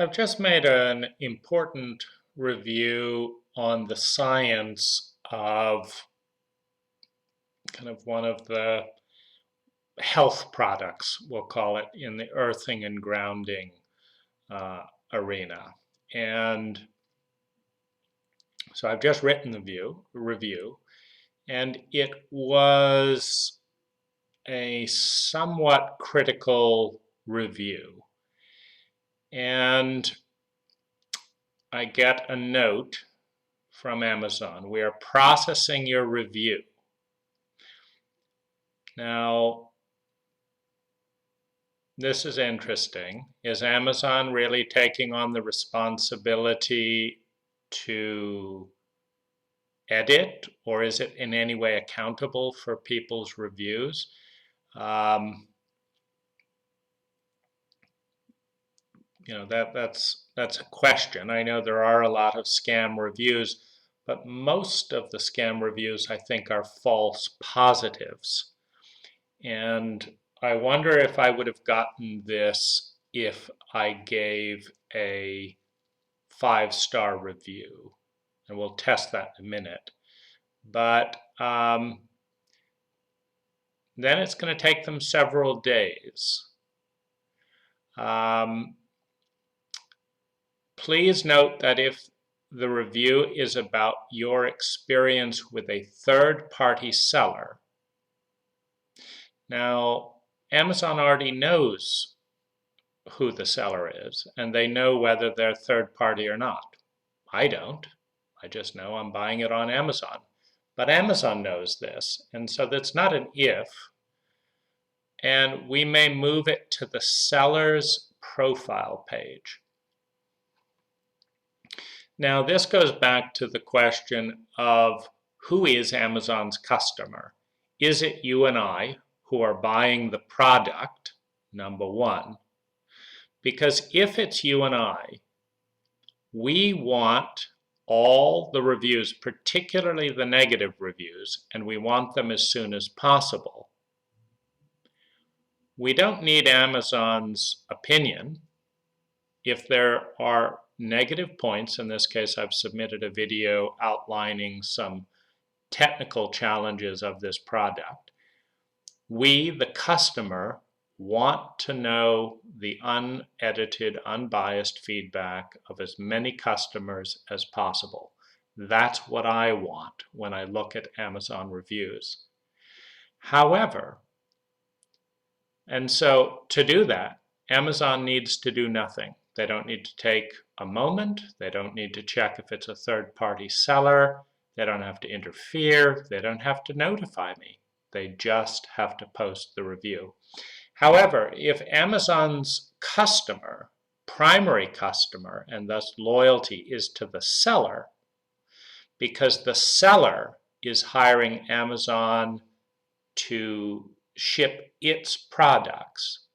I've just made an important review on the science of kind of one of the health products, we'll call it, in the earthing and grounding arena. And so I've just written the review, and it was a somewhat critical review. And I get a note from Amazon. We are processing your review. Now, this is interesting. Is Amazon really taking on the responsibility to edit, or is it in any way accountable for people's reviews? That's a question. I know there are a lot of scam reviews, but most of the scam reviews, I think, are false positives. And I wonder if I would have gotten this if I gave a 5-star review. And we'll test that in a minute. But then it's going to take them several days. Please note that if the review is about your experience with a third-party seller, now Amazon already knows who the seller is, and they know whether they're third-party or not. I don't. I just know I'm buying it on Amazon. But Amazon knows this, and so that's not an if. And we may move it to the seller's profile page. Now, this goes back to the question of who is Amazon's customer? Is it you and I who are buying the product, number one? Because if it's you and I, we want all the reviews, particularly the negative reviews, and we want them as soon as possible. We don't need Amazon's opinion. If there are negative points, in this case I've submitted a video outlining some technical challenges of this product, we, the customer, want to know the unedited, unbiased feedback of as many customers as possible. That's what I want when I look at Amazon reviews. However, and so to do that, Amazon needs to do nothing. They don't need to take a moment. They don't need to check if it's a third-party seller. They don't have to interfere. They don't have to notify me. They just have to post the review. However, if Amazon's customer, primary customer, and thus loyalty is to the seller, because the seller is hiring Amazon to ship its products,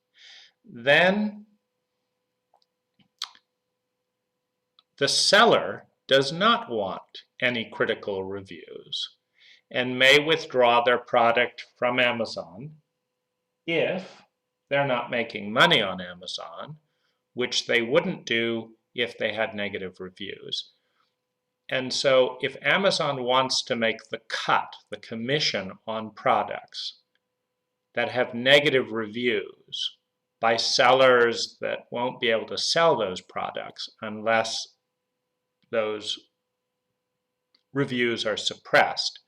then the seller does not want any critical reviews and may withdraw their product from Amazon if they're not making money on Amazon, which they wouldn't do if they had negative reviews. And so if Amazon wants to make the cut, the commission on products that have negative reviews by sellers that won't be able to sell those products unless those reviews are suppressed,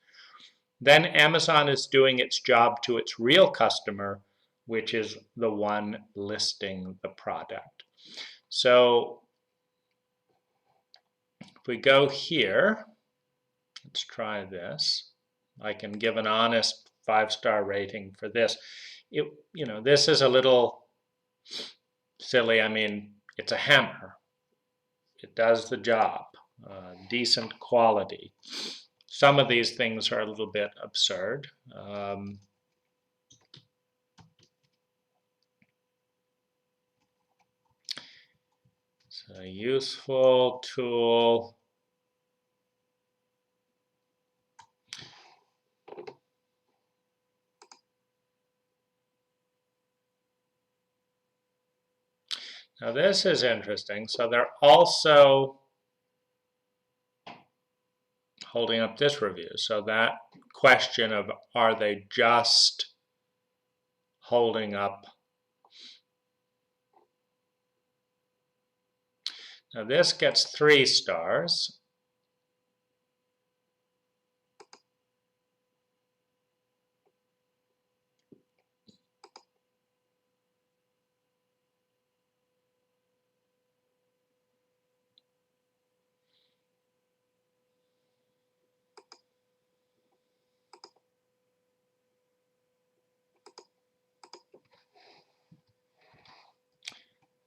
then Amazon is doing its job to its real customer, which is the one listing the product. So if we go here, let's try this. I can give an honest 5-star rating for this. This is a little silly. I mean, it's a hammer. It does the job. Decent quality. Some of these things are a little bit absurd. It's a useful tool. Now this is interesting. So they're also holding up this review. So that question of are they just holding up. Now this gets 3 stars.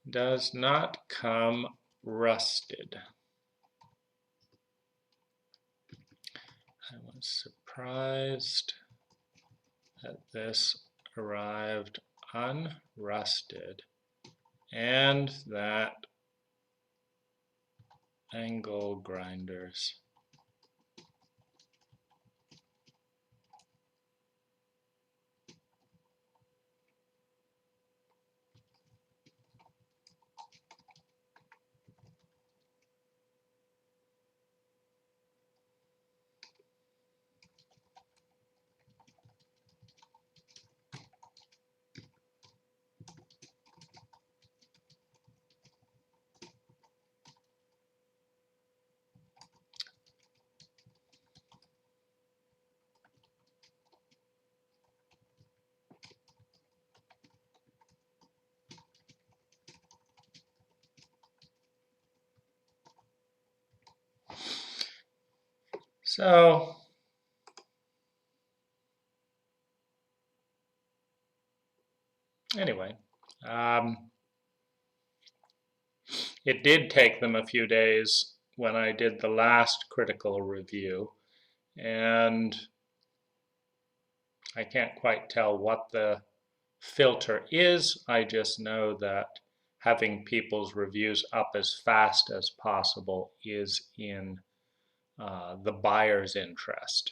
Does not come rusted. I was surprised that this arrived unrusted and that angle grinders So anyway, it did take them a few days when I did the last critical review, and I can't quite tell what the filter is. I just know that having people's reviews up as fast as possible is in the buyer's interest.